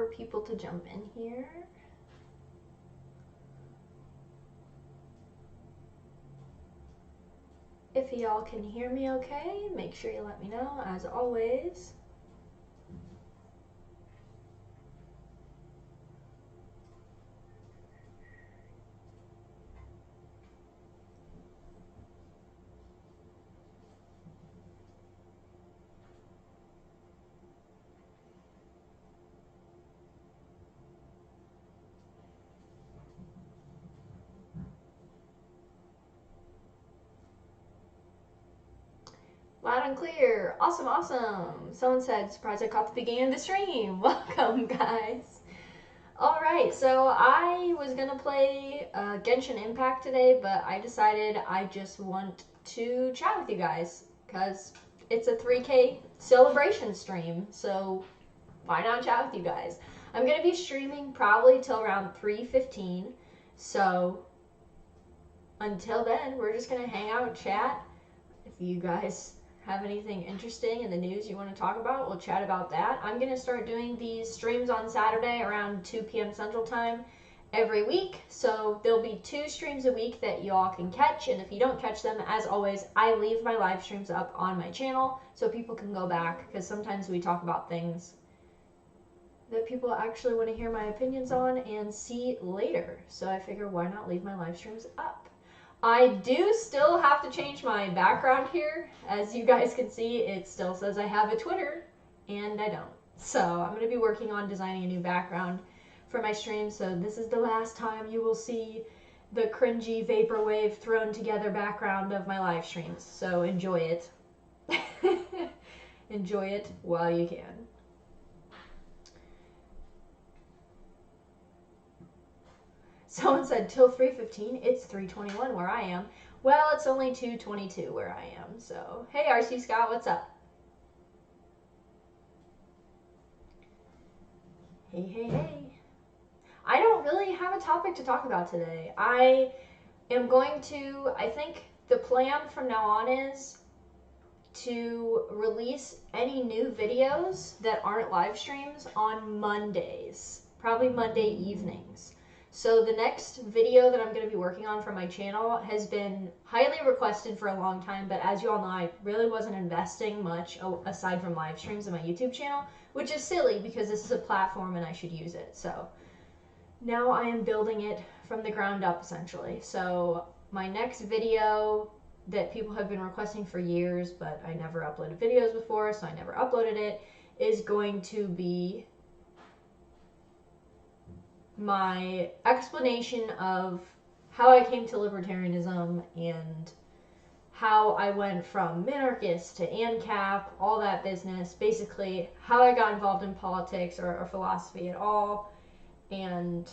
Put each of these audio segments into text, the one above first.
people to jump in here. If y'all can hear me okay, make sure you let me know, as always. Loud and clear. Awesome, awesome. Someone said, surprised I caught the beginning of the stream. Welcome, guys. Alright, so I was going to play Genshin Impact today, but I decided I just want to chat with you guys, because it's a 3K celebration stream, so why not chat with you guys? I'm going to be streaming probably till around 3:15, so until then, we're just going to hang out and chat. If you guys have anything interesting in the news you want to talk about, we'll chat about that. I'm going to start doing these streams on Saturday around 2 p.m. Central Time every week. So there'll be 2 streams a week that y'all can catch. And if you don't catch them, as always, I leave my live streams up on my channel so people can go back, because sometimes we talk about things that people actually want to hear my opinions on and see later. So I figure, why not leave my live streams up? I do still have to change my background here. As you guys can see, it still says I have a Twitter, and I don't. So I'm going to be working on designing a new background for my stream, so this is the last time you will see the cringy vaporwave thrown together background of my live streams. So enjoy it. Enjoy it while you can. Someone said till 3:15. It's 3:21 where I am. Well, it's only 2:22 where I am. So, hey, RC Scott, what's up? Hey, hey, hey. I don't really have a topic to talk about today. I think the plan from now on is to release any new videos that aren't live streams on Mondays, probably Monday evenings. So the next video that I'm going to be working on for my channel has been highly requested for a long time, but as you all know, I really wasn't investing much aside from live streams in my YouTube channel, which is silly because this is a platform and I should use it. So now I am building it from the ground up, essentially. So my next video that people have been requesting for years, but I never uploaded videos before, so I never uploaded it, is going to be my explanation of how I came to libertarianism and how I went from minarchist to ANCAP, all that business, basically how I got involved in politics or philosophy at all, and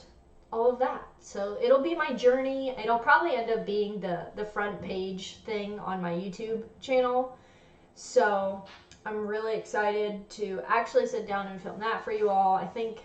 all of that. So it'll be my journey. It'll probably end up being the front page thing on my YouTube channel. So I'm really excited to actually sit down and film that for you all. I think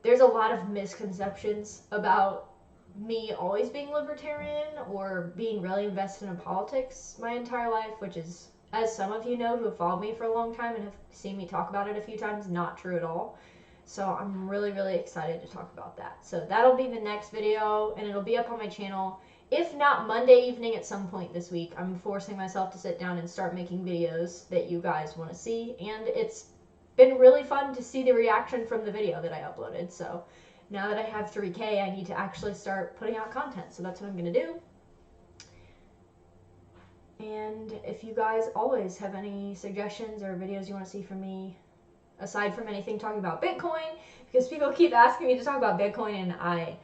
there's a lot of misconceptions about me always being libertarian or being really invested in politics my entire life, which is, as some of you know who have followed me for a long time and have seen me talk about it a few times, not true at all. So I'm really, really excited to talk about that. So that'll be the next video, and it'll be up on my channel. If not Monday evening at some point this week, I'm forcing myself to sit down and start making videos that you guys want to see, and it's been really fun to see the reaction from the video that I uploaded. So now that I have 3K, I need to actually start putting out content. So that's what I'm going to do. And if you guys always have any suggestions or videos you want to see from me, aside from anything talking about Bitcoin, because people keep asking me to talk about Bitcoin and I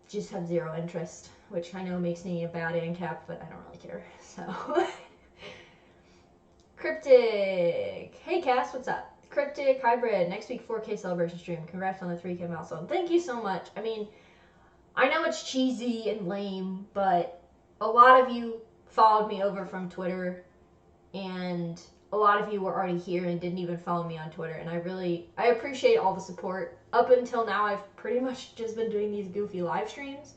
just have zero interest, which I know makes me a bad ANCAP, but I don't really care. So Cryptic. Hey Cass, what's up? Cryptic Hybrid, next week 4K celebration stream. Congrats on the 3K milestone. Thank you so much. I mean, I know it's cheesy and lame, but a lot of you followed me over from Twitter, and a lot of you were already here and didn't even follow me on Twitter, and I appreciate all the support. Up until now, I've pretty much just been doing these goofy live streams,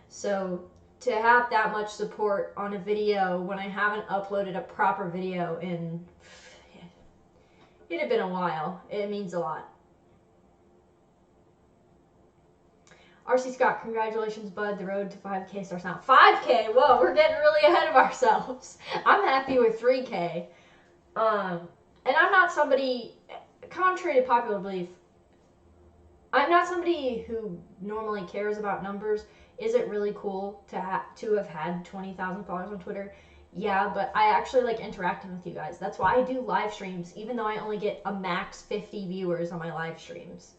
so to have that much support on a video when I haven't uploaded a proper video in, it had been a while, it means a lot. RC Scott, congratulations, bud. The road to 5K starts now. 5K? Whoa, we're getting really ahead of ourselves. I'm happy with 3K. And I'm not somebody, contrary to popular belief, I'm not somebody who normally cares about numbers. Is it really cool to have had 20,000 followers on Twitter? Yeah, but I actually like interacting with you guys. That's why I do live streams, even though I only get a max 50 viewers on my live streams.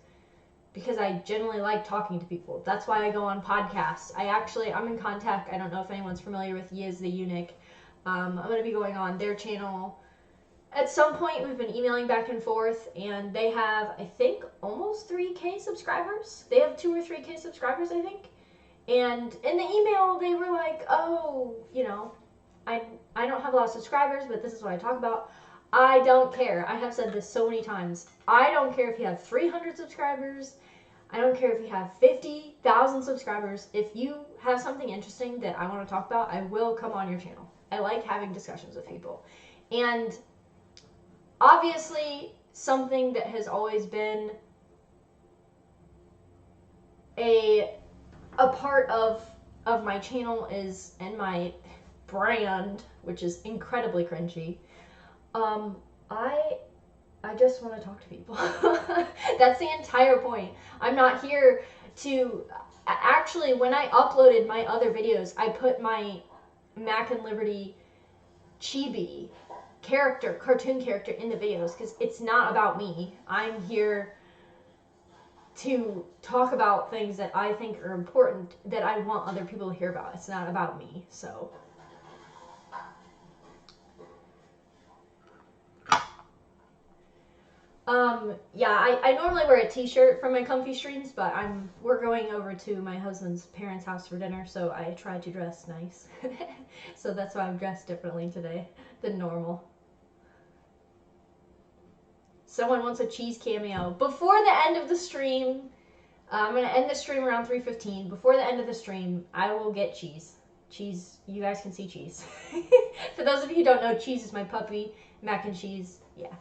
Because I generally like talking to people. That's why I go on podcasts. I'm in contact. I don't know if anyone's familiar with Yiz the Eunuch. I'm going to be going on their channel. At some point, we've been emailing back and forth, and they have, I think, almost 3K subscribers. They have 2 or 3K subscribers, I think. And in the email, they were like, oh, you know, I don't have a lot of subscribers, but this is what I talk about. I don't care. I have said this so many times. I don't care if you have 300 subscribers. I don't care if you have 50,000 subscribers. If you have something interesting that I want to talk about, I will come on your channel. I like having discussions with people. And obviously, something that has always been a part of my channel is, and my brand, which is incredibly cringy, I just want to talk to people. That's the entire point. I'm not here to... Actually, when I uploaded my other videos, I put my Mac and Liberty chibi cartoon character in the videos, because it's not about me. I'm here to talk about things that I think are important, that I want other people to hear about. It's not about me, so... yeah, I normally wear a t-shirt for my comfy streams, but we're going over to my husband's parents' house for dinner, so I try to dress nice. So that's why I'm dressed differently today than normal. Someone wants a cheese cameo. Before the end of the stream, I'm going to end the stream around 3:15. Before the end of the stream, I will get cheese. Cheese, you guys can see cheese. For those of you who don't know, Cheese is my puppy. Mac and Cheese, yeah.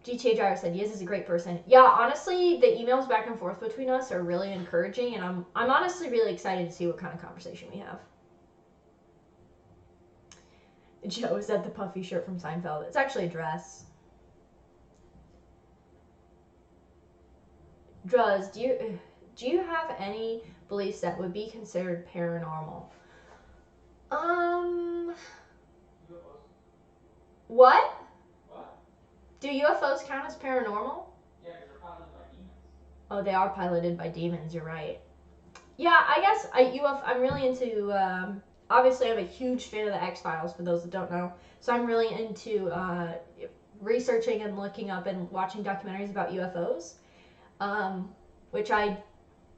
GTA Driver said, Yiz is a great person. Yeah, honestly, the emails back and forth between us are really encouraging, and I'm honestly really excited to see what kind of conversation we have. Joe said the puffy shirt from Seinfeld. It's actually a dress. Druz, do you have any beliefs that would be considered paranormal? What? Do UFOs count as paranormal? Yeah, because they're piloted by demons. Oh, they are piloted by demons, you're right. Yeah, I guess I'm really into, obviously I'm a huge fan of the X-Files, for those that don't know. So I'm really into researching and looking up and watching documentaries about UFOs, which I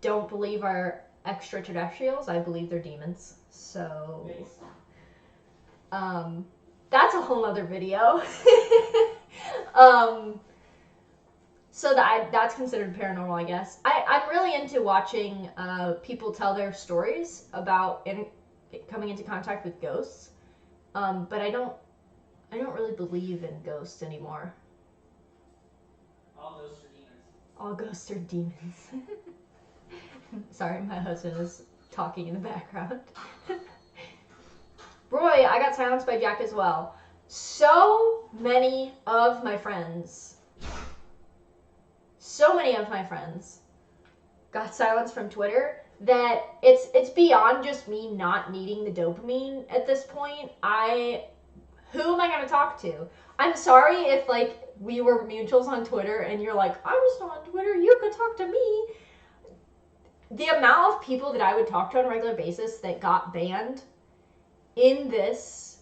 don't believe are extraterrestrials. I believe they're demons. So, that's a whole other video. So that's considered paranormal, I guess. I'm really into watching people tell their stories about coming into contact with ghosts, but I don't really believe in ghosts anymore. All ghosts are demons. All ghosts are demons. Sorry, my husband is talking in the background. Roy, I got silenced by Jack as well. So many of my friends got silenced from Twitter that it's beyond just me not needing the dopamine at this point. Who am I going to talk to? I'm sorry if, like, we were mutuals on Twitter and you're like, I'm just on Twitter, you could talk to me. The amount of people that I would talk to on a regular basis that got banned in this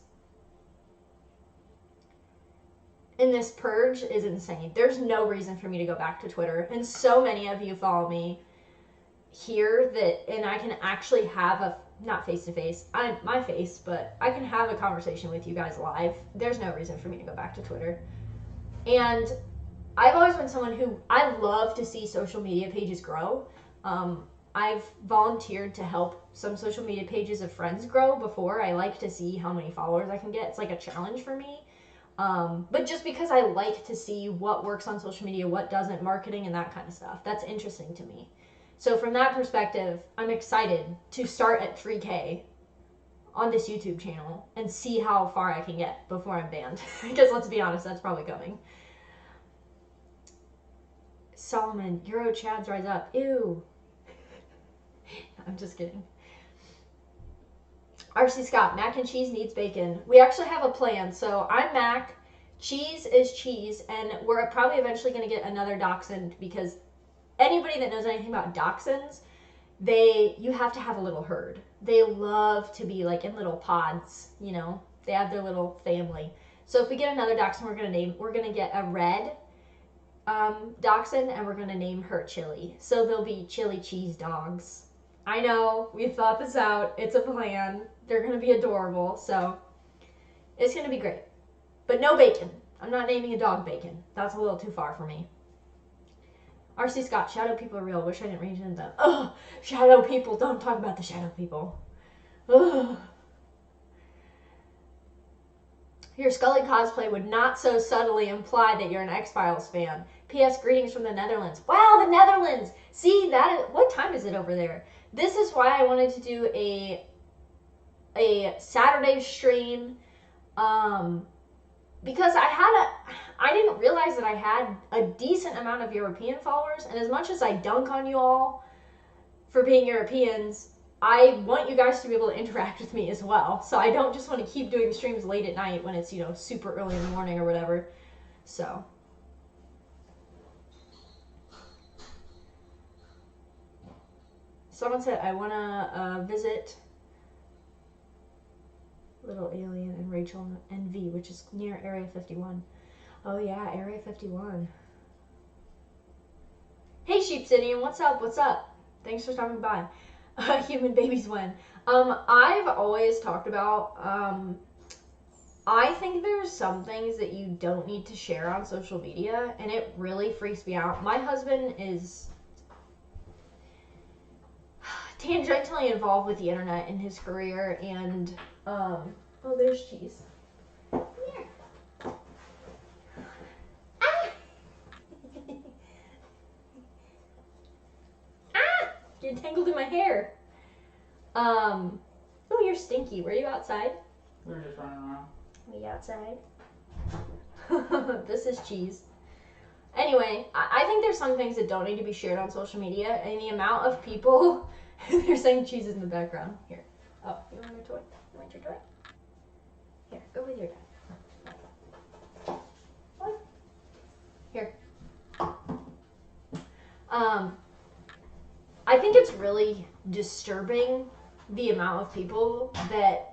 purge is insane. There's no reason for me to go back to Twitter. And so many of you follow me here and I can actually have not face-to-face, my face, but I can have a conversation with you guys live. There's no reason for me to go back to Twitter. And I've always been someone who, I love to see social media pages grow. I've volunteered to help some social media pages of friends grow before. I like to see how many followers I can get. It's like a challenge for me. But just because I like to see what works on social media, what doesn't, marketing and that kind of stuff. That's interesting to me. So from that perspective, I'm excited to start at 3K on this YouTube channel and see how far I can get before I'm banned. Because let's be honest, that's probably coming. Solomon, Euro Chads rise up. Ew. I'm just kidding. RC Scott, mac and cheese needs bacon. We actually have a plan. So I'm mac, cheese is cheese, and we're probably eventually going to get another dachshund because anybody that knows anything about dachshunds, you have to have a little herd. They love to be like in little pods, you know. They have their little family. So if we get another dachshund, we're gonna get a red dachshund, and we're gonna name her Chili. So they'll be chili cheese dogs. I know, we thought this out. It's a plan. They're gonna be adorable. So it's gonna be great. But no bacon. I'm not naming a dog Bacon. That's a little too far for me. RC Scott, shadow people are real. Wish I didn't range into them. Ugh, shadow people. Don't talk about the shadow people. Ugh. Your Scully cosplay would not so subtly imply that you're an X-Files fan. P.S. Greetings from the Netherlands. Wow, the Netherlands! See, what time is it over there? This is why I wanted to do a Saturday stream. Because I didn't realize that I had a decent amount of European followers, and as much as I dunk on you all for being Europeans, I want you guys to be able to interact with me as well. So I don't just want to keep doing streams late at night when it's, you know, super early in the morning or whatever. So. Someone said, I want to visit Little Alien and Rachel NV, which is near Area 51. Oh yeah, Area 51. Hey Sheepsidian, what's up? What's up? Thanks for stopping by. Human babies win. I've always talked about, I think there's some things that you don't need to share on social media, and it really freaks me out. My husband is tangentially involved with the internet in his career, and, oh, there's cheese. Come here. Ah! Ah! You're tangled in my hair. Oh, you're stinky. Were you outside? We were just running around. Were you outside? This is cheese. Anyway, I think there's some things that don't need to be shared on social media, and the amount of people, they're saying cheese is in the background. Here. Oh, you want your toy? You want your toy? Here, go with your dad. What? Here. I think it's really disturbing the amount of people that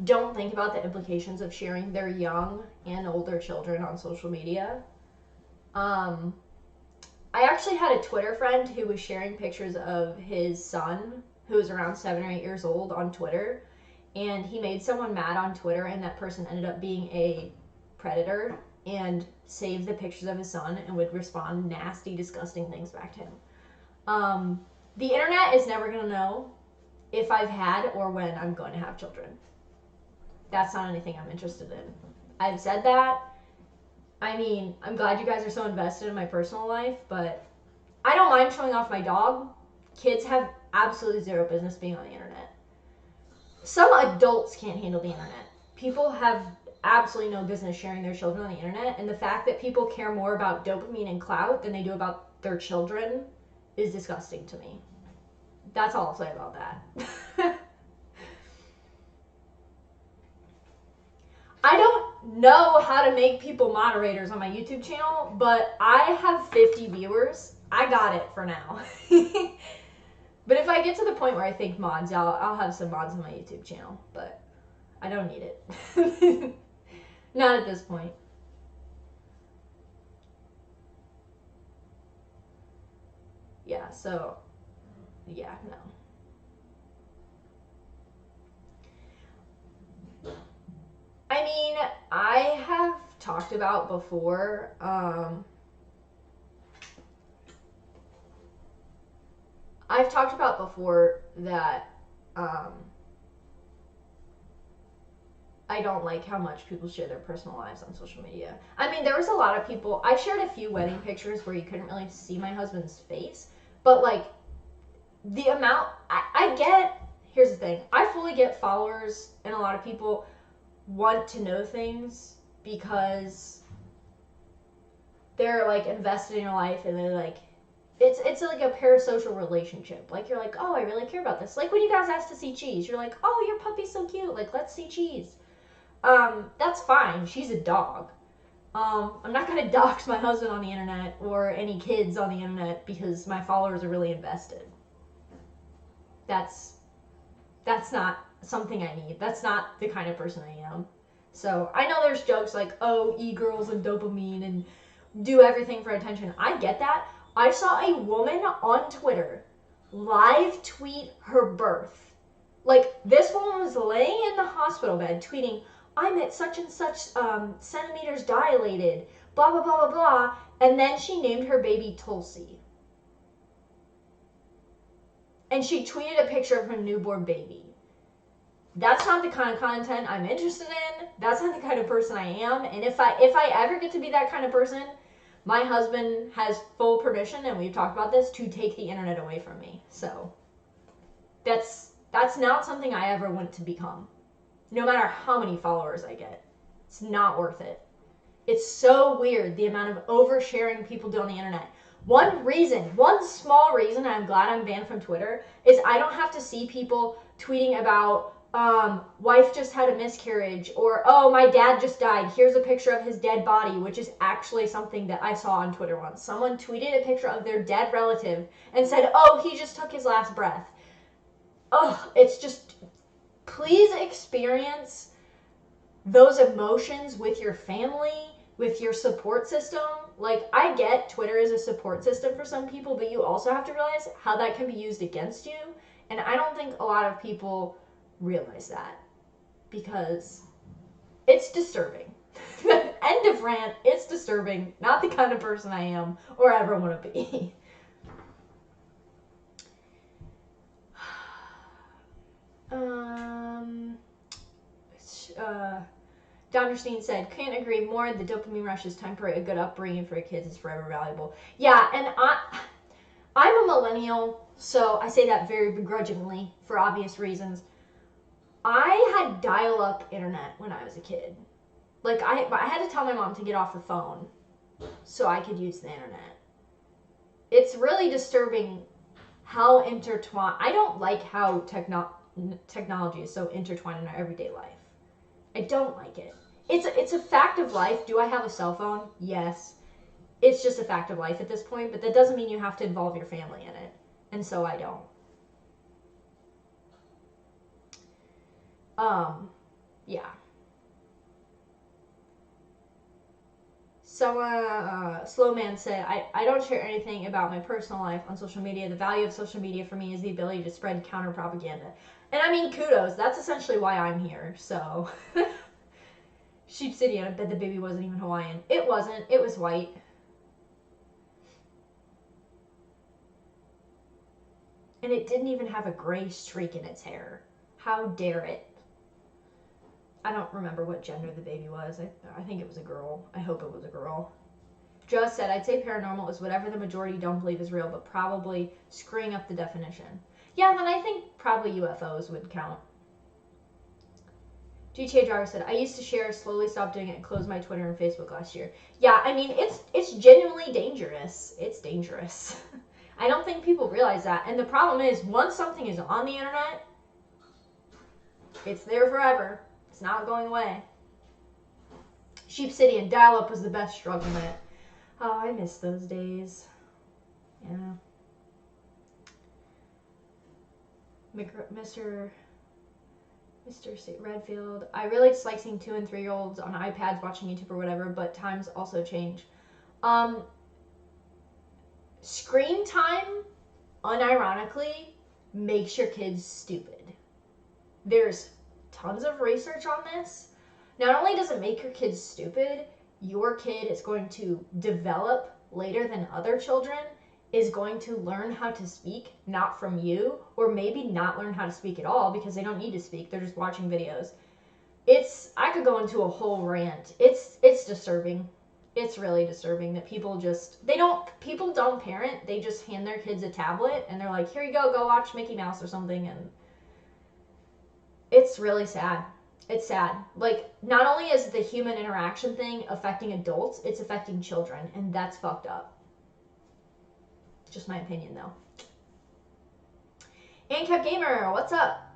don't think about the implications of sharing their young and older children on social media. I actually had a Twitter friend who was sharing pictures of his son, who was around 7 or 8 years old, on Twitter, and he made someone mad on Twitter, and that person ended up being a predator and saved the pictures of his son and would respond nasty, disgusting things back to him. The internet is never going to know if I've had or when I'm going to have children. That's not anything I'm interested in. I've said that. I mean, I'm glad you guys are so invested in my personal life, but I don't mind showing off my dog. Kids have absolutely zero business being on the internet. Some adults can't handle the internet. People have absolutely no business sharing their children on the internet, and the fact that people care more about dopamine and clout than they do about their children is disgusting to me. That's all I'll say about that. I don't know how to make people moderators on my YouTube channel, but I have 50 viewers. I got it for now. But if I get to the point where I think mods, I'll have some mods on my YouTube channel, but I don't need it. Not at this point. Yeah, so, yeah, no. I mean, I have talked about before, that, I don't like how much people share their personal lives on social media. I mean, there was a lot of people, I've shared a few wedding pictures where you couldn't really see my husband's face, but like, the amount, I get, here's the thing, I fully get followers and a lot of people want to know things because they're like invested in your life and they're like, it's like a parasocial relationship. Like you're like, oh, I really care about this. Like when you guys asked to see Cheese, you're like, oh, your puppy's so cute. Like let's see Cheese. That's fine. She's a dog. I'm not gonna dox my husband on the internet or any kids on the internet because my followers are really invested. That's not something I need. That's not the kind of person I am. So I know there's jokes like, oh, e-girls and dopamine and do everything for attention. I get that. I saw a woman on Twitter live tweet her birth. Like, this woman was laying in the hospital bed tweeting, I'm at such and such centimeters dilated, blah, blah, blah, blah, blah. And then she named her baby Tulsi. And she tweeted a picture of her newborn baby. That's not the kind of content I'm interested in. That's not the kind of person I am. And if I ever get to be that kind of person, my husband has full permission, and we've talked about this, to take the internet away from me. So that's not something I ever want to become. No matter how many followers I get. It's not worth it. It's so weird the amount of oversharing people do on the internet. One small reason I'm glad I'm banned from Twitter is I don't have to see people tweeting about wife just had a miscarriage, or oh, my dad just died, here's a picture of his dead body, which is actually something that I saw on Twitter once. Someone tweeted a picture of their dead relative and said, oh, he just took his last breath. Ugh, it's just, please experience those emotions with your family, with your support system. Like, I get Twitter is a support system for some people, but you also have to realize how that can be used against you. And I don't think a lot of people realize that, because it's disturbing. End of rant. It's disturbing. Not the kind of person I am or ever want to be. Donnerstein said, can't agree more. The dopamine rush is temporary. A good upbringing for kids is forever valuable. Yeah, and I'm a millennial, so I say that very begrudgingly for obvious reasons. I had dial-up internet when I was a kid. Like, I had to tell my mom to get off the phone so I could use the internet. It's really disturbing how intertwined. I don't like how technology is so intertwined in our everyday life. I don't like it. It's a fact of life. Do I have a cell phone? Yes. It's just a fact of life at this point, but that doesn't mean you have to involve your family in it. And so I don't. Yeah. So, Slow Man said, I don't share anything about my personal life on social media. The value of social media for me is the ability to spread counter propaganda. And I mean, kudos. That's essentially why I'm here. So, Sheep City, I bet the baby wasn't even Hawaiian. It wasn't. It was white. And it didn't even have a gray streak in its hair. How dare it? I don't remember what gender the baby was. I think it was a girl. I hope it was a girl. Just said, I'd say paranormal is whatever the majority don't believe is real, but probably screwing up the definition. Yeah, then I think probably UFOs would count. GTA Driver said, I used to share, slowly stopped doing it, and closed my Twitter and Facebook last year. Yeah, I mean, it's genuinely dangerous. It's dangerous. I don't think people realize that. And the problem is, once something is on the internet, it's there forever. It's not going away. Sheep City and dial-up was the best struggle net. Oh, I miss those days. Yeah. Mr. Redfield. I really dislike seeing 2- and 3-year-olds on iPads watching YouTube or whatever, but times also change. Screen time, unironically, makes your kids stupid. There's tons of research on this. Not only does it make your kids stupid, your kid is going to develop later than other children, is going to learn how to speak, not from you, or maybe not learn how to speak at all because they don't need to speak, they're just watching videos. I could go into a whole rant. It's disturbing. It's really disturbing that people don't parent, they just hand their kids a tablet and they're like, here you go watch Mickey Mouse or something, and it's really sad. It's sad. Like, not only is the human interaction thing affecting adults, it's affecting children, and that's fucked up. Just my opinion, though. Ancap Gamer, what's up?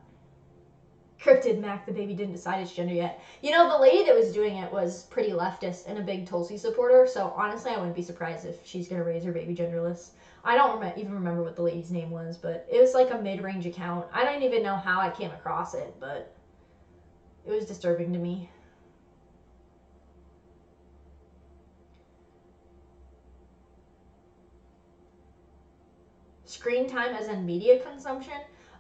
Cryptid Mac, the baby didn't decide its gender yet. You know, the lady that was doing it was pretty leftist and a big Tulsi supporter, so honestly, I wouldn't be surprised if she's gonna raise her baby genderless. I don't even remember what the lady's name was, but it was like a mid-range account. I don't even know how I came across it, but it was disturbing to me. Screen time as in media consumption?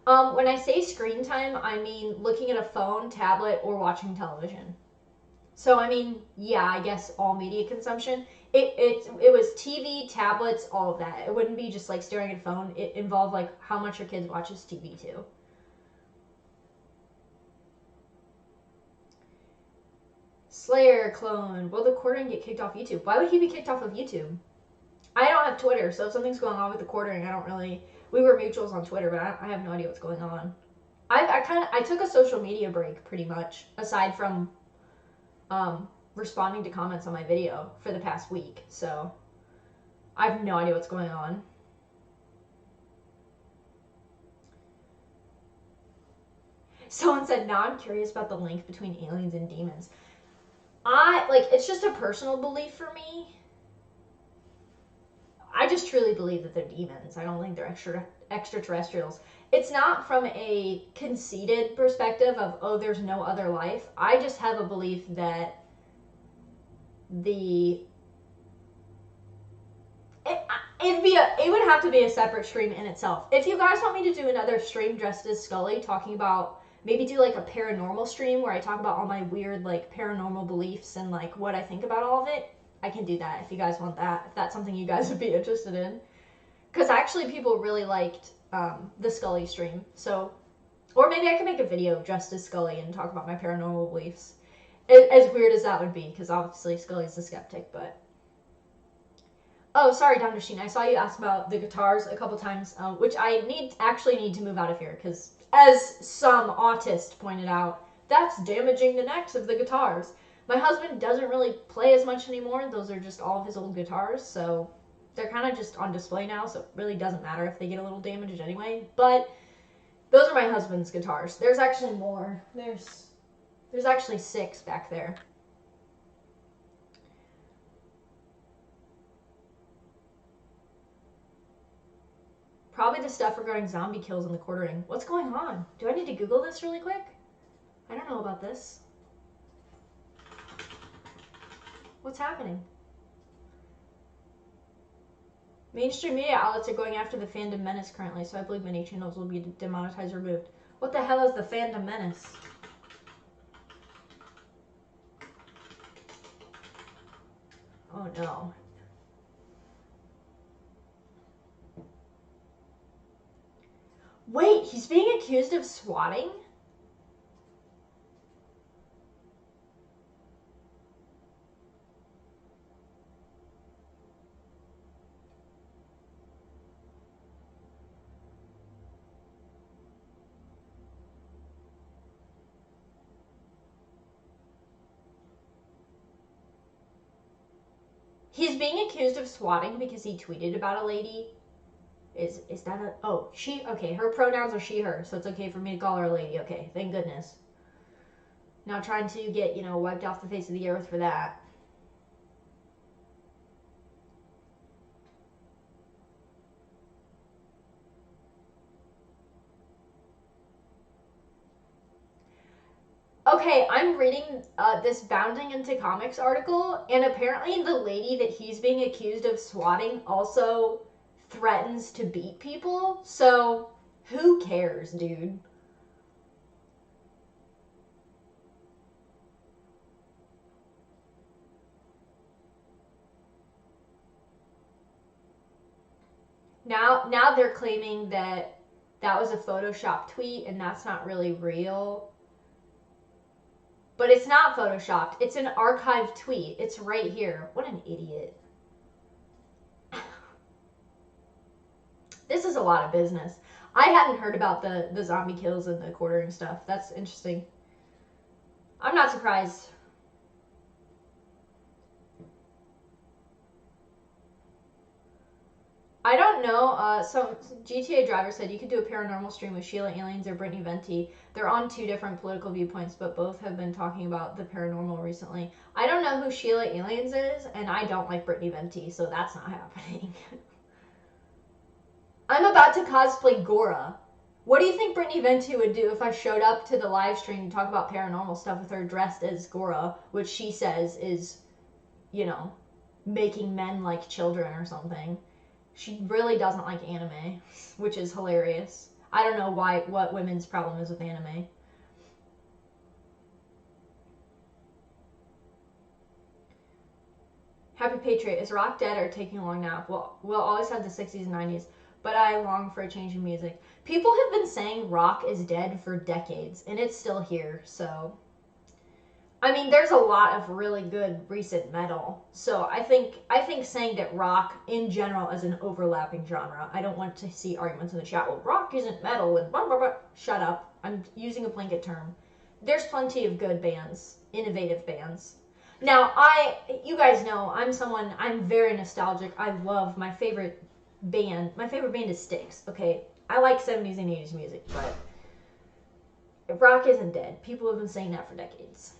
When I say screen time, I mean looking at a phone, tablet, or watching television. So, I mean, yeah, I guess all media consumption. It was TV, tablets, all of that. It wouldn't be just like staring at a phone. It involved like how much your kids watches TV too. Slayer clone. Will the Quartering get kicked off YouTube? Why would he be kicked off of YouTube? I don't have Twitter, so if something's going on with the Quartering, I don't really. We were mutuals on Twitter, but I have no idea what's going on. I took a social media break pretty much, aside from responding to comments on my video for the past week, so I have no idea what's going on. Someone said, now I'm curious about the link between aliens and demons. It's just a personal belief for me. I just truly believe that they're demons. I don't think they're extraterrestrials. It's not from a conceited perspective of, oh, there's no other life. I just have a belief that it would have to be a separate stream in itself. If you guys want me to do another stream dressed as Scully, talking about, maybe do like a paranormal stream where I talk about all my weird like paranormal beliefs and like what I think about all of it, I can do that if you guys want that, if that's something you guys would be interested in. Because actually people really liked the Scully stream, so, or maybe I can make a video dressed as Scully and talk about my paranormal beliefs. As weird as that would be, because obviously Scully's a skeptic, but... Oh, sorry, Dr. Sheen. I saw you ask about the guitars a couple times, which I actually need to move out of here, because as some autist pointed out, that's damaging the necks of the guitars. My husband doesn't really play as much anymore. Those are just all of his old guitars, so they're kind of just on display now, so it really doesn't matter if they get a little damaged anyway. But those are my husband's guitars. There's actually more. There's actually 6 back there. Probably the stuff regarding zombie kills in the Quartering. What's going on? Do I need to Google this really quick? I don't know about this. What's happening? Mainstream media outlets are going after the fandom menace currently, so I believe many channels will be demonetized or removed. What the hell is the fandom menace? Oh no. Wait, he's being accused of swatting? He's being accused of swatting because he tweeted about a lady. Is that a... Oh, she... Okay, her pronouns are she, her, so it's okay for me to call her a lady. Okay, thank goodness. Not trying to get, wiped off the face of the earth for that. Okay, I'm reading this Bounding into Comics article, and apparently the lady that he's being accused of swatting also threatens to beat people, so who cares, dude? Now they're claiming that that was a Photoshop tweet and that's not really real. But it's not photoshopped. It's an archived tweet. It's right here. What an idiot. This is a lot of business. I hadn't heard about the zombie kills and the quartering stuff. That's interesting. I'm not surprised. I don't know. So GTA Driver said you could do a paranormal stream with Sheila Aliens or Brittany Venti. They're on two different political viewpoints, but both have been talking about the paranormal recently. I don't know who Sheila Aliens is, and I don't like Brittany Venti, so that's not happening. I'm about to cosplay Gora. What do you think Brittany Venti would do if I showed up to the live stream to talk about paranormal stuff with her dressed as Gora, which she says is, you know, making men like children or something? She really doesn't like anime, which is hilarious. I don't know what women's problem is with anime. Happy Patriot, is rock dead or taking a long nap? Well, we'll always have the 60s and 90s, but I long for a change in music. People have been saying rock is dead for decades, and it's still here, so... I mean, there's a lot of really good recent metal, so I think saying that rock in general is an overlapping genre. I don't want to see arguments in the chat. Well, rock isn't metal and blah blah blah. Shut up. I'm using a blanket term. There's plenty of good bands, innovative bands. Now, you guys know I'm very nostalgic. I love my favorite band. My favorite band is Styx. Okay, I like 70s and 80s music, but rock isn't dead. People have been saying that for decades.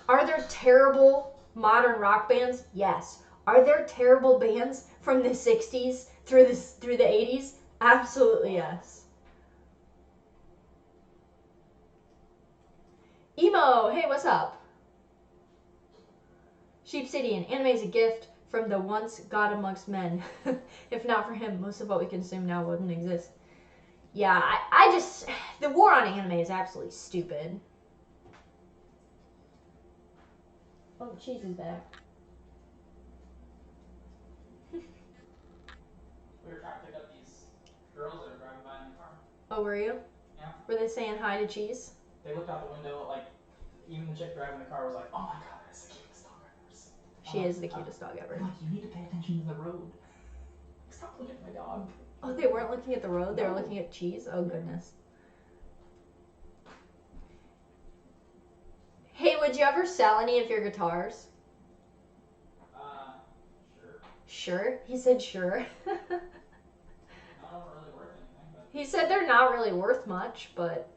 Are there terrible modern rock bands? Yes. Are there terrible bands from the 60s through the 80s? Absolutely yes. Emo, hey, what's up? Sheep City, an anime is a gift from the once god amongst men. If not for him, most of what we consume now wouldn't exist. Yeah, I just... The war on anime is absolutely stupid. Oh, cheese is back. We were trying to pick up these girls that were driving by in the car. Oh, were you? Yeah. Were they saying hi to Cheese? They looked out the window, like, even the chick driving the car was like, oh my god, that's the cutest dog ever. She is the cutest dog ever. I'm like, you need to pay attention to the road. Stop looking at my dog. Oh, they weren't looking at the road? They were looking at Cheese? Oh, goodness. Hey, would you ever sell any of your guitars? Sure. Sure? He said sure. None of them are really worth anything, but... He said they're not really worth much, but...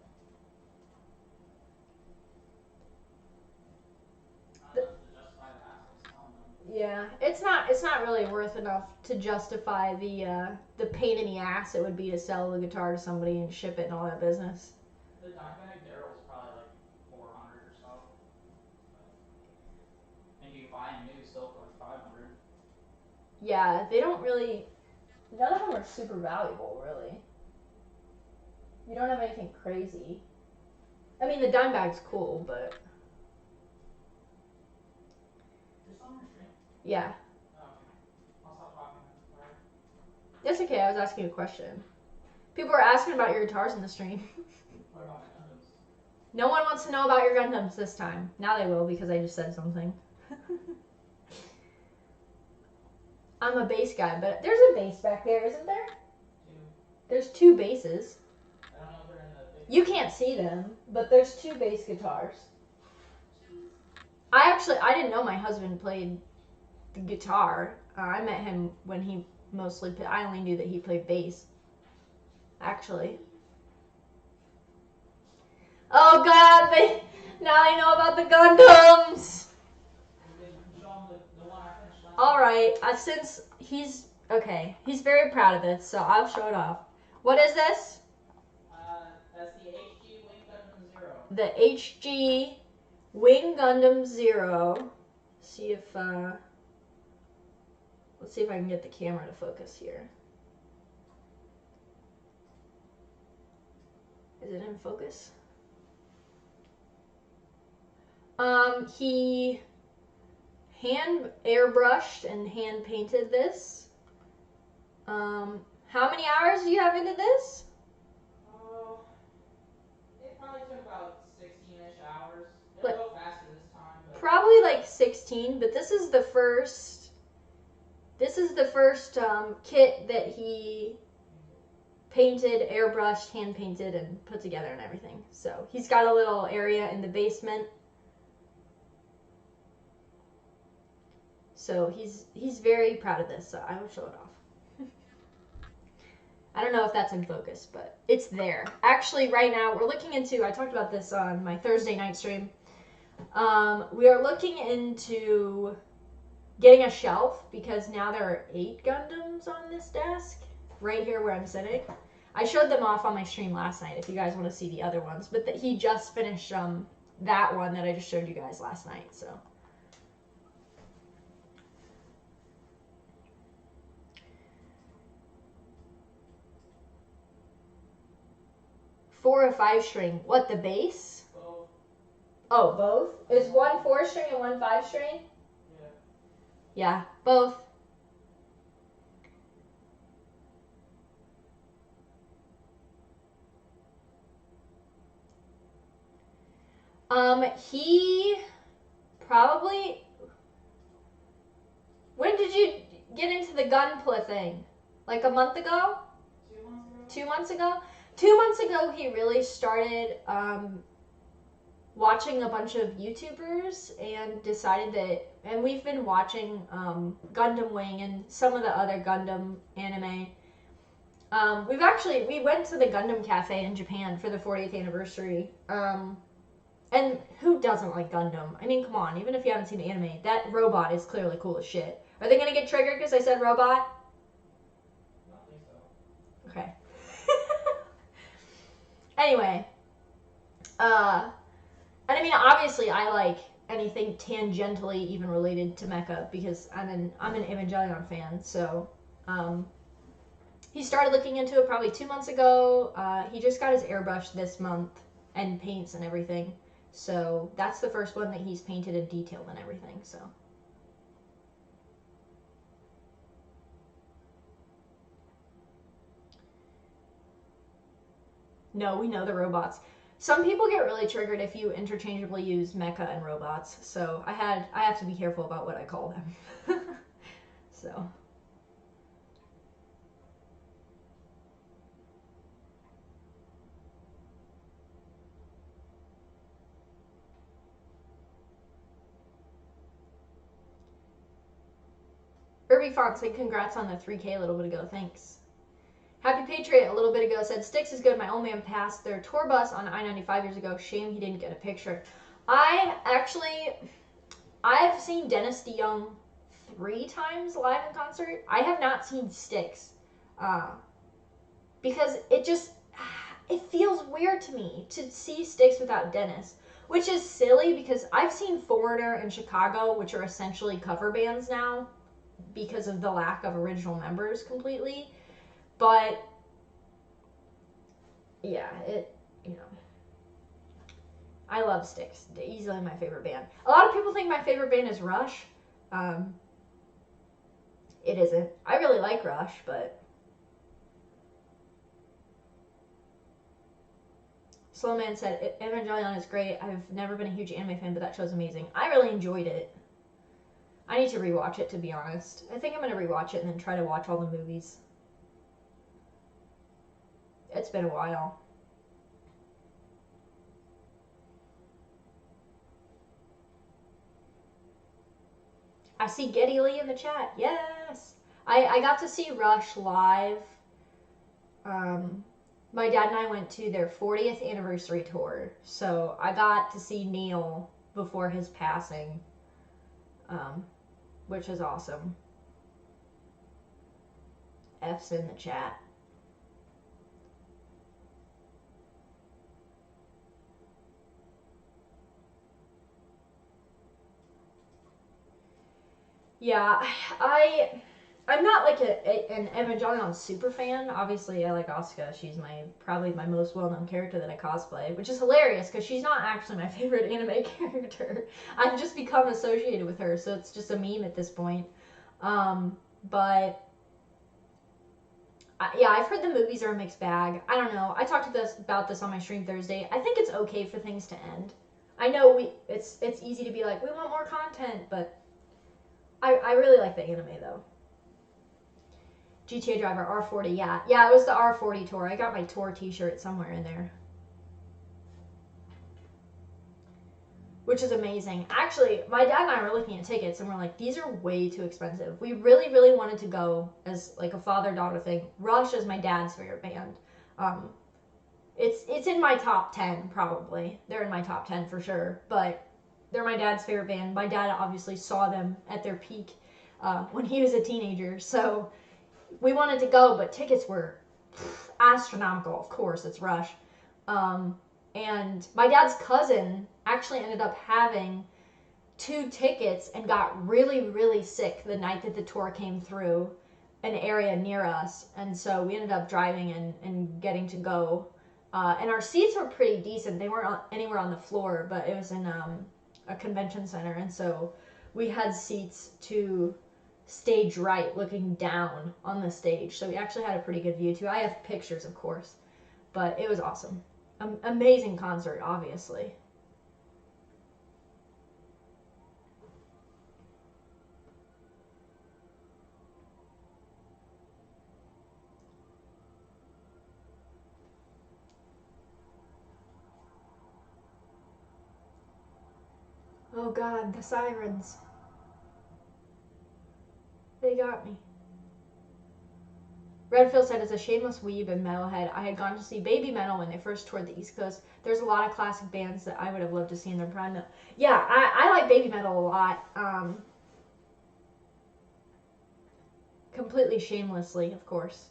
Yeah, it's not really worth enough to justify the pain in the ass it would be to sell the guitar to somebody and ship it and all that business. The Dimebag Daryl's probably like 400 or so. And you can buy them new still for like 500. Yeah, they don't really... None of them are super valuable, really. You don't have anything crazy. I mean, the Dimebag's cool, but... Yeah. Oh, okay. I'll stop talking. Sorry. That's okay, I was asking a question. People are asking about your guitars in the stream. What about my Gundams? No one wants to know about your Gundams this time. Now they will because I just said something. I'm a bass guy, but there's a bass back there, isn't there? Two. There's two basses. I don't know if they're in the big... You can't see them, but there's two bass guitars. I didn't know my husband played the guitar. I met him when he mostly played. I only knew that he played bass. Actually. Oh god, now I know about the Gundams! Alright, since he's very proud of this, so I'll show it off. What is this? That's the HG Wing Gundam Zero. The HG Wing Gundam Zero. See if, let's see if I can get the camera to focus here. Is it in focus? He hand airbrushed and hand painted this. How many hours do you have into this? It probably took about 16-ish hours. 16, but this is the first kit that he painted, airbrushed, hand painted, and put together and everything. So he's got a little area in the basement. So he's very proud of this, so I will show it off. I don't know if that's in focus, but it's there. Actually, right now, we're looking into, I talked about this on my Thursday night stream. We are looking into getting a shelf because now there are 8 Gundams on this desk, right here where I'm sitting. I showed them off on my stream last night if you guys want to see the other ones, but he just finished that one that I just showed you guys last night, so. Four or 5 string. What, the base? Both. Oh, both? Is one 4 string and one 5 string? Yeah. Yeah, both. He probably. When did you get into the Gunpla thing? Like a month ago? 2 months ago? 2 months ago? 2 months ago, he really started watching a bunch of YouTubers and decided that, and we've been watching Gundam Wing and some of the other Gundam anime. We went to the Gundam Cafe in Japan for the 40th anniversary. And who doesn't like Gundam? I mean, come on, even if you haven't seen the anime, that robot is clearly cool as shit. Are they gonna get triggered because I said robot? I don't think so. Okay. Anyway, and I mean, obviously, I like anything tangentially even related to mecha because I'm an Evangelion fan. So, he started looking into it probably 2 months ago. He just got his airbrush this month and paints and everything. So that's the first one that he's painted and detailed and everything. So. No, we know the robots. Some people get really triggered if you interchangeably use mecha and robots, so I have to be careful about what I call them. So. Irby Font said congrats on the 3K a little bit ago, thanks. Happy Patriot a little bit ago said, Styx is good. My old man passed their tour bus on I-95 years ago. Shame he didn't get a picture. I've seen Dennis DeYoung 3 times live in concert. I have not seen Styx. Because it feels weird to me to see Styx without Dennis. Which is silly because I've seen Foreigner and Chicago, which are essentially cover bands now because of the lack of original members completely. But, yeah, I love Styx. Easily my favorite band. A lot of people think my favorite band is Rush. It isn't. I really like Rush, but... Slowman said, Evangelion is great. I've never been a huge anime fan, but that show's amazing. I really enjoyed it. I need to rewatch it, to be honest. I think I'm going to rewatch it and then try to watch all the movies. It's been a while. I see Getty Lee in the chat. Yes! I got to see Rush live. My dad and I went to their 40th anniversary tour. So I got to see Neil before his passing. Which is awesome. F's in the chat. Yeah, I'm not like an Evangelion super fan. Obviously, I like Asuka. She's probably my most well-known character that I cosplay, which is hilarious because she's not actually my favorite anime character. I've just become associated with her, so it's just a meme at this point. But yeah, I've heard the movies are a mixed bag. I don't know. I talked about this on my stream Thursday. I think it's okay for things to end. I know it's easy to be like, we want more content, but I really like the anime though. GTA Driver R40, yeah. Yeah, it was the R40 tour. I got my tour t-shirt somewhere in there. Which is amazing. Actually, my dad and I were looking at tickets and we're like, these are way too expensive. We really, really wanted to go as like a father-daughter thing. Rush is my dad's favorite band. Um, it's in my top 10 probably. They're in my top 10 for sure. But they're my dad's favorite band. My dad obviously saw them at their peak when he was a teenager. So we wanted to go, but tickets were astronomical. Of course, it's Rush. Um, and my dad's cousin actually ended up having 2 tickets and got really, really sick the night that the tour came through an area near us. And so we ended up driving and getting to go. And our seats were pretty decent. They weren't anywhere on the floor, but it was in a convention center. And so we had seats to stage right looking down on the stage. So we actually had a pretty good view too. I have pictures, of course, but it was awesome. Amazing concert, obviously. Oh God, the sirens. They got me. Redfield said, as a shameless weeb and metalhead, I had gone to see Baby Metal when they first toured the East Coast. There's a lot of classic bands that I would have loved to see in their prime. Yeah, I like Baby Metal a lot. Completely shamelessly, of course.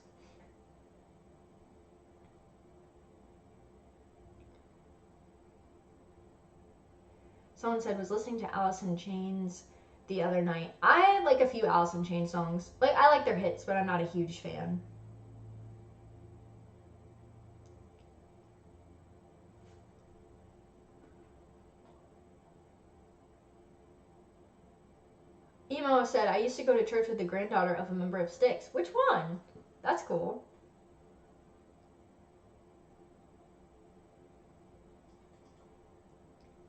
Someone said, was listening to Alice in Chains the other night. I like a few Alice in Chains songs. Like, I like their hits, but I'm not a huge fan. Emo said, I used to go to church with the granddaughter of a member of Styx. Which one? That's cool.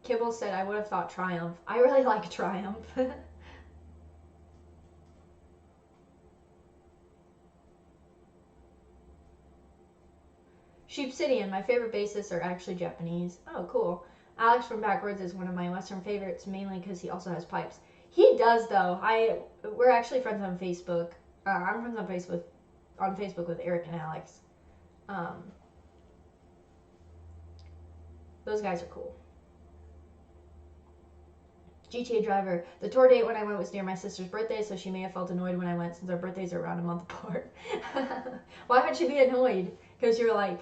Kibble said, I would have thought Triumph. I really like Triumph. Sheepsidian, my favorite bassists are actually Japanese. Oh, cool. Alex from Backwards is one of my Western favorites, mainly because he also has pipes. He does, though. We're actually friends on Facebook. I'm friends on Facebook with Eric and Alex. Those guys are cool. GTA Driver. The tour date when I went was near my sister's birthday, so she may have felt annoyed when I went since our birthdays are around a month apart. Why would she be annoyed? Because you're like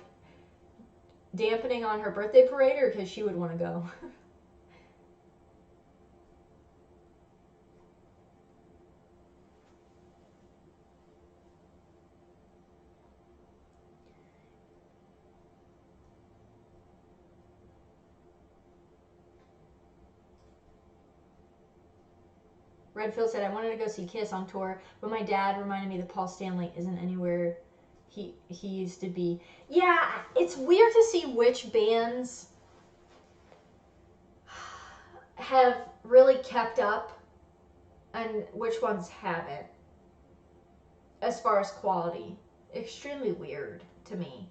dampening on her birthday parade, or because she would want to go? Redfield said, I wanted to go see Kiss on tour, but my dad reminded me that Paul Stanley isn't anywhere he used to be. Yeah, it's weird to see which bands have really kept up and which ones haven't as far as quality. Extremely weird to me.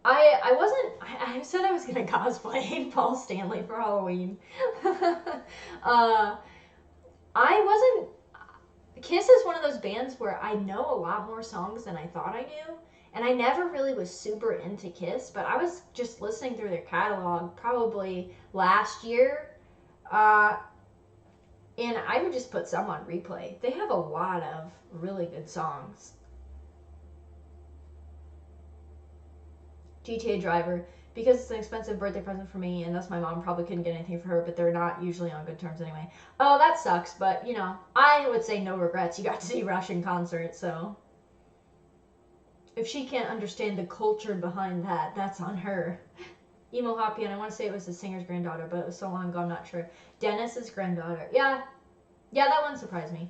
I said I was gonna cosplay Paul Stanley for Halloween. I wasn't. Kiss is one of those bands where I know a lot more songs than I thought I knew, and I never really was super into Kiss, but I was just listening through their catalog probably last year, and I would just put some on replay. They have a lot of really good songs. GTA Driver, because it's an expensive birthday present for me, and thus my mom probably couldn't get anything for her, but they're not usually on good terms anyway. Oh, that sucks, but you know, I would say no regrets. You got to see Rush in concert, so if she can't understand the culture behind that, that's on her. Emo Hoppy, and I want to say it was the singer's granddaughter, but it was so long ago, I'm not sure. Dennis's granddaughter. Yeah, that one surprised me.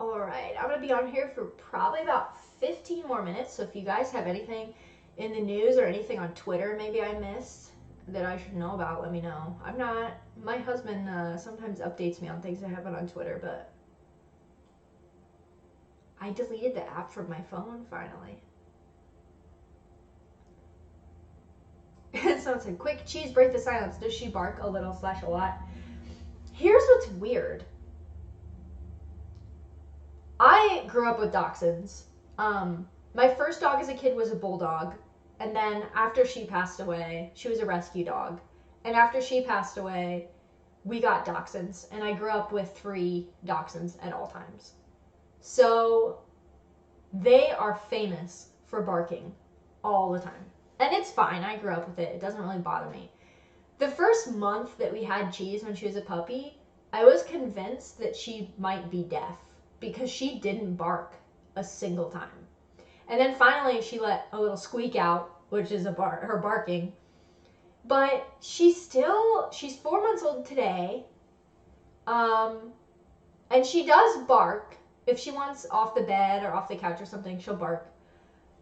Alright, I'm going to be on here for probably about 15 more minutes, so if you guys have anything in the news or anything on Twitter maybe I missed that I should know about, let me know. My husband sometimes updates me on things that happen on Twitter, but I deleted the app from my phone finally. Someone said, quick cheese, break the silence. Does she bark a little / a lot? Here's what's weird. I grew up with dachshunds. My first dog as a kid was a bulldog. And then after she passed away, she was a rescue dog. And after she passed away, we got dachshunds. And I grew up with 3 dachshunds at all times. So they are famous for barking all the time. And it's fine. I grew up with it. It doesn't really bother me. The first month that we had Cheese when she was a puppy, I was convinced that she might be deaf because she didn't bark a single time. And then finally she let a little squeak out, which is her barking. But she's 4 months old today. And she does bark. If she wants off the bed or off the couch or something, she'll bark.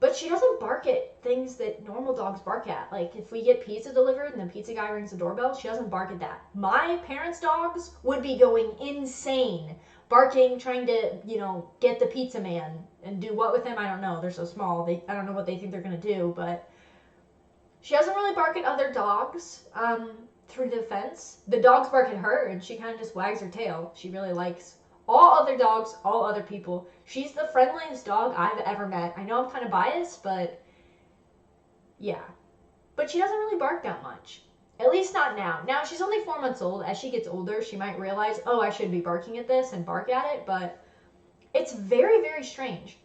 But she doesn't bark at things that normal dogs bark at. Like if we get pizza delivered and the pizza guy rings the doorbell, she doesn't bark at that. My parents' dogs would be going insane, barking, trying to, get the pizza man and do what with him, I don't know. They're so small. I don't know what they think they're going to do, but she doesn't really bark at other dogs through the fence. The dogs bark at her and she kind of just wags her tail. She really likes all other dogs, all other people. She's the friendliest dog I've ever met. I know I'm kind of biased, but yeah. But she doesn't really bark that much. At least not now. Now, she's only 4 months old. As she gets older, she might realize, oh, I should be barking at this and bark at it, but it's very, very strange.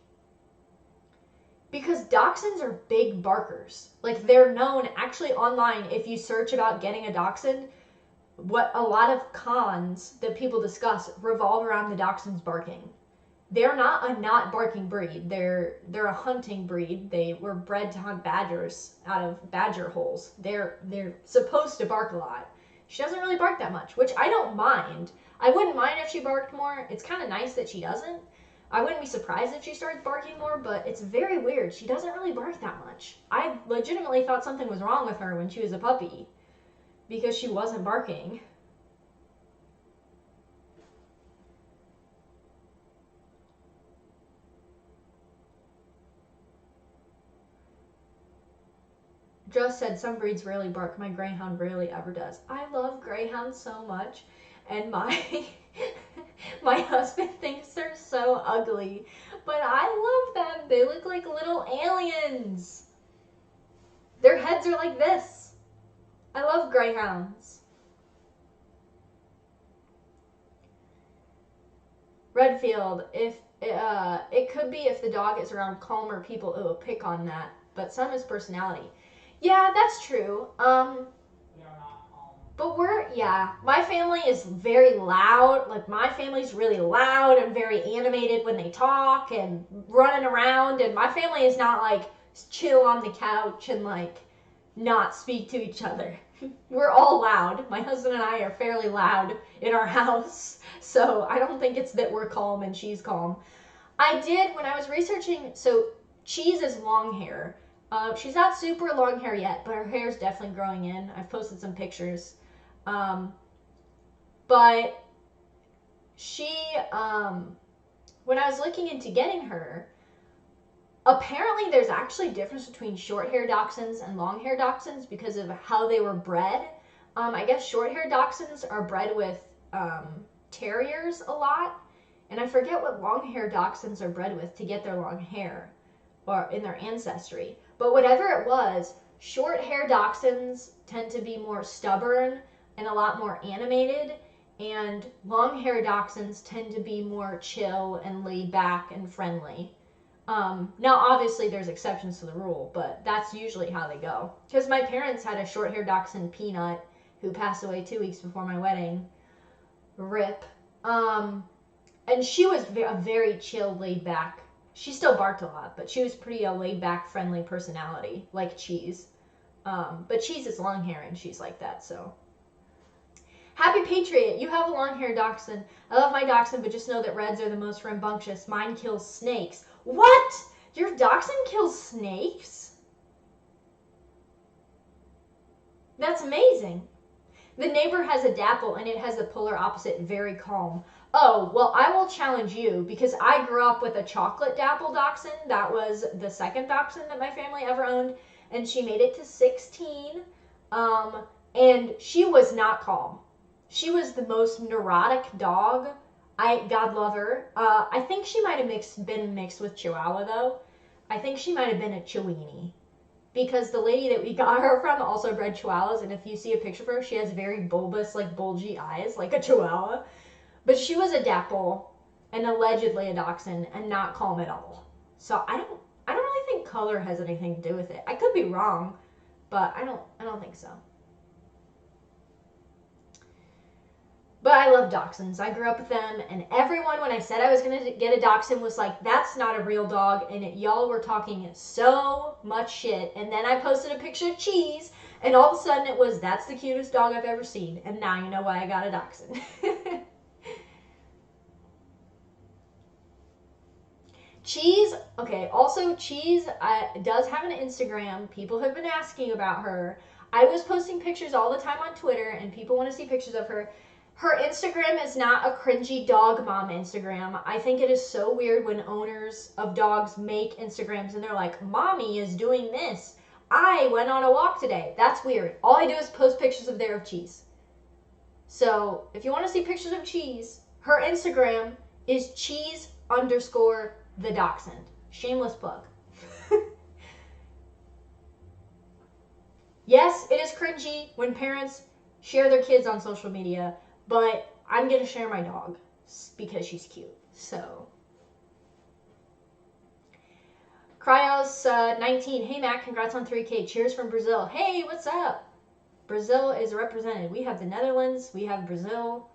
Because dachshunds are big barkers. Like, they're known, actually online, if you search about getting a dachshund, what a lot of cons that people discuss revolve around the dachshunds barking. They're not a not barking breed. They're a hunting breed. They were bred to hunt badgers out of badger holes. They're supposed to bark a lot. She doesn't really bark that much, which I don't mind. I wouldn't mind if she barked more. It's kind of nice that she doesn't. I wouldn't be surprised if she started barking more, but it's very weird. She doesn't really bark that much. I legitimately thought something was wrong with her when she was a puppy because she wasn't barking. Just said some breeds rarely bark. My greyhound rarely ever does. I love greyhounds so much, and my husband thinks they're so ugly, but I love them. They look like little aliens. Their heads are like this. I love greyhounds. Redfield, if it could be if the dog is around calmer people, it will pick on that, but some is personality. Yeah, that's true. We are not home. But my family is very loud. Like, my family's really loud and very animated when they talk and running around. And my family is not, like, chill on the couch and, like, not speak to each other. We're all loud. My husband and I are fairly loud in our house. So I don't think it's that we're calm and she's calm. I did, when I was researching, so Cheese is long hair. She's not super long hair yet, but her hair is definitely growing in. I've posted some pictures. But she, when I was looking into getting her, apparently there's actually a difference between short-hair dachshunds and long-hair dachshunds because of how they were bred. I guess short-hair dachshunds are bred with terriers a lot, and I forget what long-hair dachshunds are bred with to get their long hair or in their ancestry. But whatever it was, short-hair dachshunds tend to be more stubborn and a lot more animated, and long-hair dachshunds tend to be more chill and laid back and friendly. Now, obviously, there's exceptions to the rule, but that's usually how they go. Because my parents had a short-hair dachshund, Peanut, who passed away 2 weeks before my wedding. RIP. And she was a very chill, laid back. She still barked a lot, but she was pretty a laid-back, friendly personality, like Cheese. But Cheese is long hair, and she's like that, so. Happy Patriot, you have a long-haired dachshund. I love my dachshund, but just know that reds are the most rambunctious. Mine kills snakes. What? Your dachshund kills snakes? That's amazing. The neighbor has a dapple, and it has the polar opposite, very calm. Oh, well, I will challenge you, because I grew up with a chocolate dapple dachshund. That was the second dachshund that my family ever owned, and she made it to 16, and she was not calm. She was the most neurotic dog. God love her. I think she might have been mixed with Chihuahua, though. I think she might have been a Chiweenie. Because the lady that we got her from also bred Chihuahuas, and if you see a picture of her, she has very bulbous, like bulgy eyes, like a Chihuahua. But she was a dapple, and allegedly a dachshund, and not calm at all. So I don't really think color has anything to do with it. I could be wrong, but I don't think so. But I love dachshunds. I grew up with them, and everyone, when I said I was going to get a dachshund, was like, that's not a real dog, and y'all were talking so much shit. And then I posted a picture of Cheese, and all of a sudden it was, that's the cutest dog I've ever seen. And now you know why I got a dachshund. Cheese, okay, also Cheese does have an Instagram. People have been asking about her. I was posting pictures all the time on Twitter, and people want to see pictures of her. Her Instagram is not a cringy dog mom Instagram. I think it is so weird when owners of dogs make Instagrams and they're like, mommy is doing this. I went on a walk today. That's weird. All I do is post pictures of Cheese. So if you want to see pictures of Cheese, her Instagram is cheese_the dachshund. Shameless plug. Yes, it is cringy when parents share their kids on social media, but I'm going to share my dog because she's cute. So, Cryos19. Hey, Matt, congrats on 3K. Cheers from Brazil. Hey, what's up? Brazil is represented. We have the Netherlands. We have Brazil.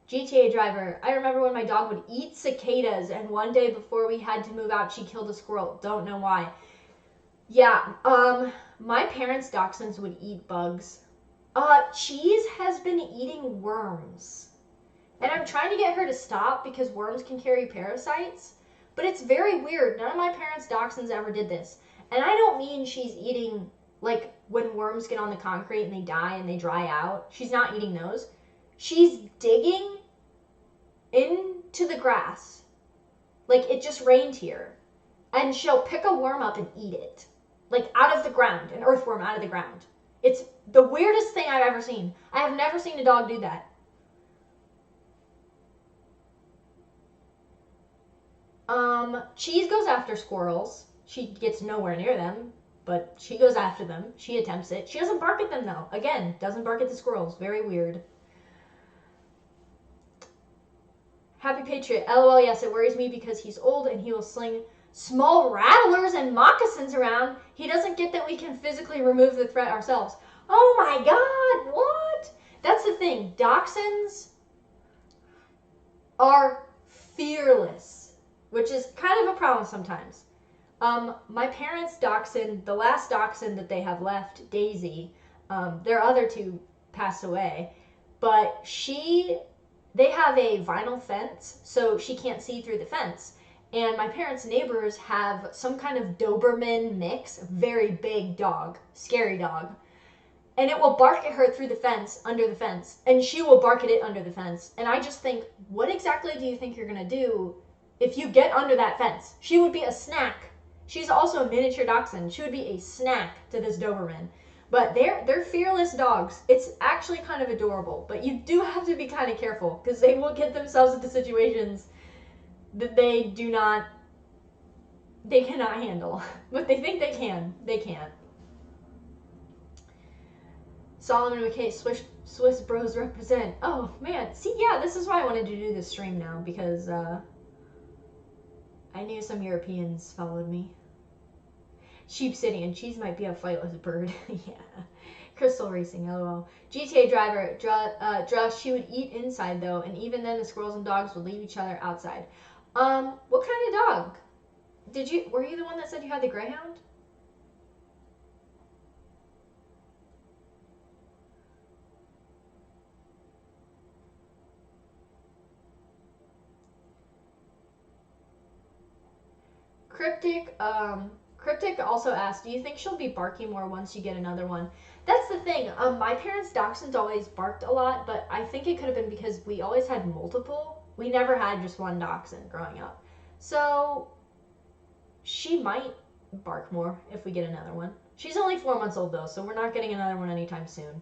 GTA driver. I remember when my dog would eat cicadas, and one day before we had to move out, she killed a squirrel. Don't know why. Yeah, my parents' dachshunds would eat bugs. Cheese has been eating worms. And I'm trying to get her to stop because worms can carry parasites. But it's very weird. None of my parents' dachshunds ever did this. And I don't mean she's eating, like, when worms get on the concrete and they die and they dry out. She's not eating those. She's digging into the grass. Like, it just rained here. And she'll pick a worm up and eat it. Like, out of the ground. An earthworm out of the ground. It's the weirdest thing I've ever seen. I have never seen a dog do that. Cheese goes after squirrels. She gets nowhere near them, but she goes after them. She attempts it. She doesn't bark at them, though. Again, doesn't bark at the squirrels. Very weird. Happy Patriot. LOL, yes, it worries me because he's old and he will sling small rattlers and moccasins around. He doesn't get that we can physically remove the threat ourselves. Oh my god, what? That's the thing. Dachshunds are fearless, which is kind of a problem sometimes. My parents' dachshund, the last dachshund that they have left, Daisy, their other two passed away, but they have a vinyl fence, so she can't see through the fence. And my parents' neighbors have some kind of Doberman mix, very big dog, scary dog. And it will bark at her through the fence, under the fence, and she will bark at it under the fence. And I just think, what exactly do you think you're going to do if you get under that fence? She would be a snack. She's also a miniature dachshund. She would be a snack to this Doberman. But they're fearless dogs. It's actually kind of adorable. But you do have to be kind of careful because they will get themselves into situations that they cannot handle. But they think they can. They can't. Solomon McKay, Swiss Bros represent. Oh, man. See, yeah, this is why I wanted to do this stream now, because I knew some Europeans followed me. Sheep City and Cheese might be a flightless bird. Yeah. Crystal Racing, LOL. GTA driver, Josh, she would eat inside, though, and even then the squirrels and dogs would leave each other outside. What kind of dog? Were you the one that said you had the Greyhound? Cryptic also asked, do you think she'll be barking more once you get another one? That's the thing. My parents' dachshunds always barked a lot, but I think it could have been because we always had multiple. We never had just one dachshund growing up. So she might bark more if we get another one. She's only 4 months old though, so we're not getting another one anytime soon.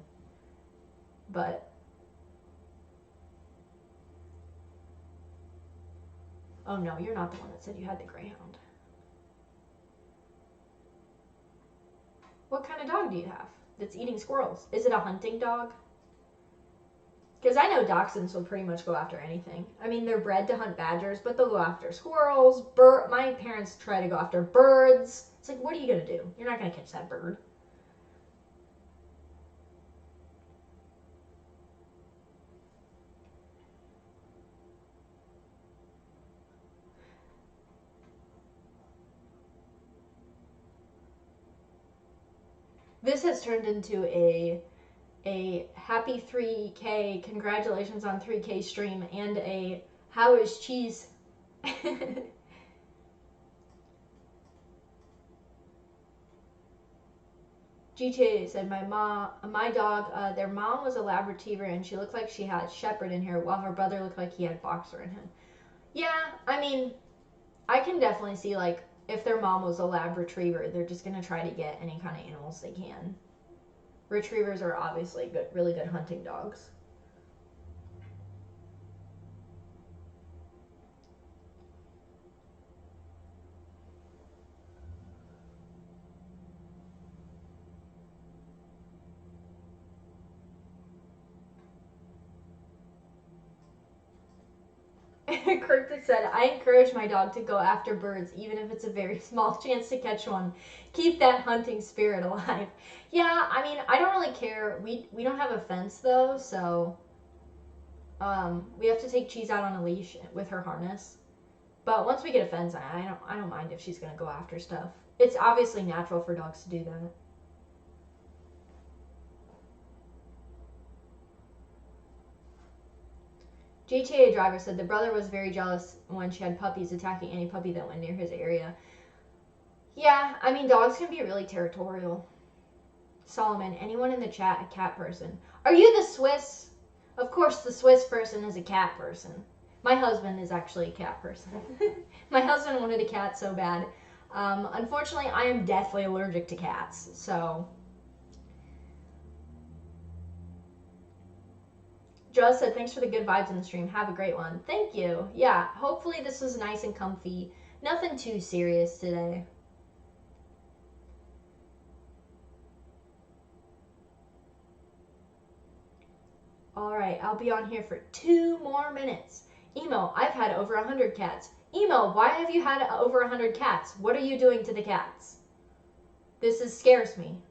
But oh no, you're not the one that said you had the greyhound. What kind of dog do you have that's eating squirrels? Is it a hunting dog? Because I know dachshunds will pretty much go after anything. I mean, they're bred to hunt badgers, but they'll go after squirrels, my parents try to go after birds. It's like, what are you going to do? You're not going to catch that bird. This has turned into a happy 3K, congratulations on 3K stream, and a how is cheese? GTA said my dog, their mom was a lab retriever and she looked like she had shepherd in her while her brother looked like he had boxer in him. Yeah, I mean, I can definitely see like if their mom was a lab retriever, they're just gonna try to get any kind of animals they can. Retrievers are obviously good, really good hunting dogs. Cryptic said, I encourage my dog to go after birds, even if it's a very small chance to catch one. Keep that hunting spirit alive. Yeah, I mean, I don't really care. We don't have a fence though, so we have to take Cheese out on a leash with her harness. But once we get a fence, I don't mind if she's gonna go after stuff. It's obviously natural for dogs to do that. GTA driver said the brother was very jealous when she had puppies attacking any puppy that went near his area. Yeah, I mean, dogs can be really territorial. Solomon, anyone in the chat a cat person? Are you the Swiss? Of course, the Swiss person is a cat person. My husband is actually a cat person. My husband wanted a cat so bad. Unfortunately, I am deathly allergic to cats, so. Joe said, thanks for the good vibes in the stream. Have a great one. Thank you. Yeah, hopefully this was nice and comfy. Nothing too serious today. Alright, I'll be on here for 2 more minutes. Emo, I've had over 100 cats. Emo, why have you had over 100 cats? What are you doing to the cats? Scares me.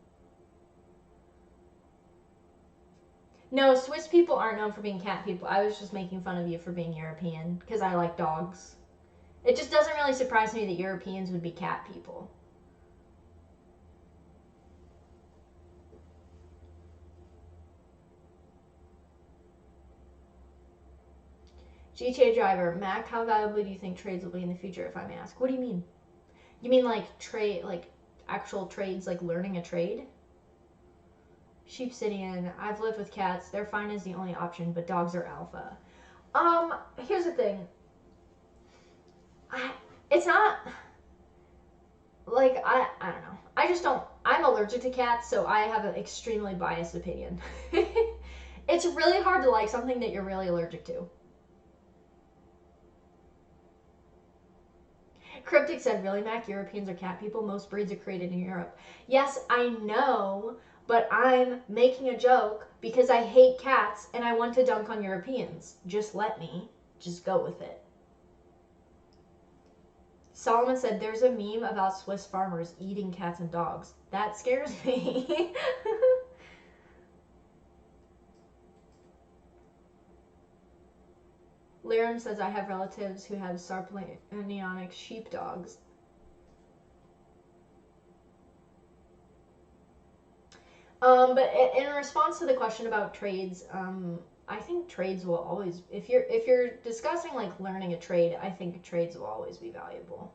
No, Swiss people aren't known for being cat people. I was just making fun of you for being European because I like dogs. It just doesn't really surprise me that Europeans would be cat people. GTA driver, Mac, how valuable do you think trades will be in the future, if I may ask? What do you mean? You mean like actual trades, like learning a trade? Sheepsidian, I've lived with cats. They're fine as the only option, but dogs are alpha. Here's the thing. It's not like I don't know. I just don't. I'm allergic to cats, so I have an extremely biased opinion. It's really hard to like something that you're really allergic to. Cryptic said, really, Mac? Europeans are cat people? Most breeds are created in Europe. Yes, I know, but I'm making a joke because I hate cats and I want to dunk on Europeans. Just let me. Just go with it. Solomon said, there's a meme about Swiss farmers eating cats and dogs. That scares me. Liram says, I have relatives who have Sarpenionic sheepdogs. But in response to the question about trades, I think trades will always, if you're discussing like learning a trade, I think trades will always be valuable.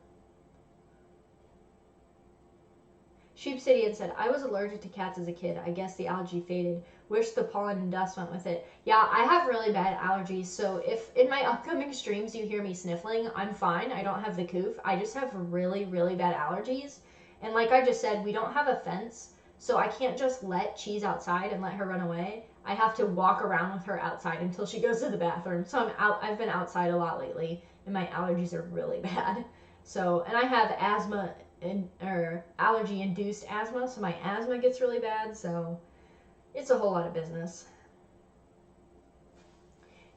Sheep City said, I was allergic to cats as a kid. I guess the allergy faded. Wish the pollen and dust went with it. Yeah, I have really bad allergies, so if in my upcoming streams you hear me sniffling, I'm fine. I don't have the coof. I just have really, really bad allergies. And like I just said, we don't have a fence, so I can't just let Cheese outside and let her run away. I have to walk around with her outside until she goes to the bathroom. So I've been outside a lot lately, and my allergies are really bad. So, and I have asthma or allergy induced asthma, so my asthma gets really bad, so it's a whole lot of business.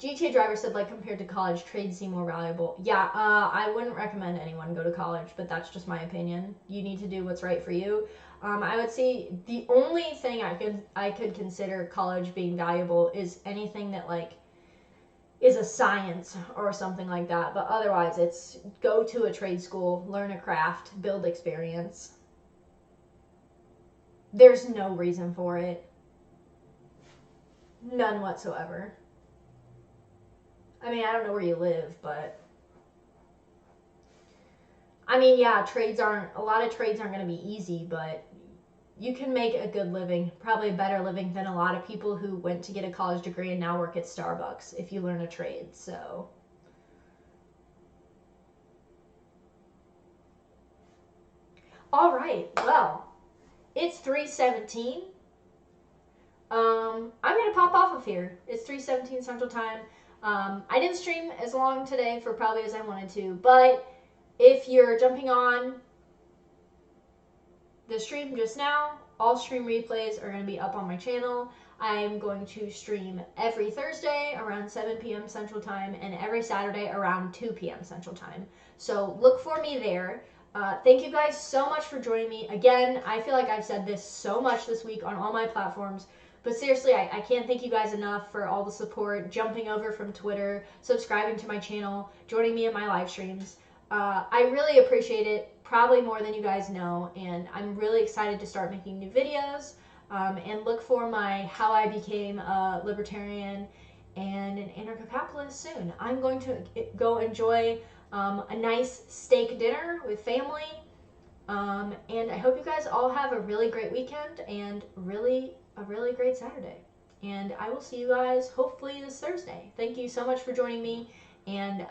GTA driver said, like, compared to college, trades seem more valuable. Yeah, I wouldn't recommend anyone go to college, but that's just my opinion. You need to do what's right for you. I would say the only thing I could consider college being valuable is anything that, like, is a science or something like that. But otherwise, it's go to a trade school, learn a craft, build experience. There's no reason for it. None whatsoever. I mean, I don't know where you live, but I mean, yeah, a lot of trades aren't going to be easy, but you can make a good living, probably a better living than a lot of people who went to get a college degree and now work at Starbucks if you learn a trade. So all right, well, it's 3:17. I'm gonna pop off of here. It's 3:17 Central Time. I didn't stream as long today for probably as I wanted to, but if you're jumping on the stream just now, all stream replays are going to be up on my channel. I'm going to stream every Thursday around 7 p.m. Central Time and every Saturday around 2 p.m. Central Time. So look for me there. Thank you guys so much for joining me. Again, I feel like I've said this so much this week on all my platforms, but seriously, I can't thank you guys enough for all the support, jumping over from Twitter, subscribing to my channel, joining me in my live streams. I really appreciate it, probably more than you guys know, and I'm really excited to start making new videos, and look for my How I Became a Libertarian and an Anarcho-Capitalist soon. I'm going to go enjoy a nice steak dinner with family, and I hope you guys all have a really great weekend and a really great Saturday. And I will see you guys hopefully this Thursday. Thank you so much for joining me, and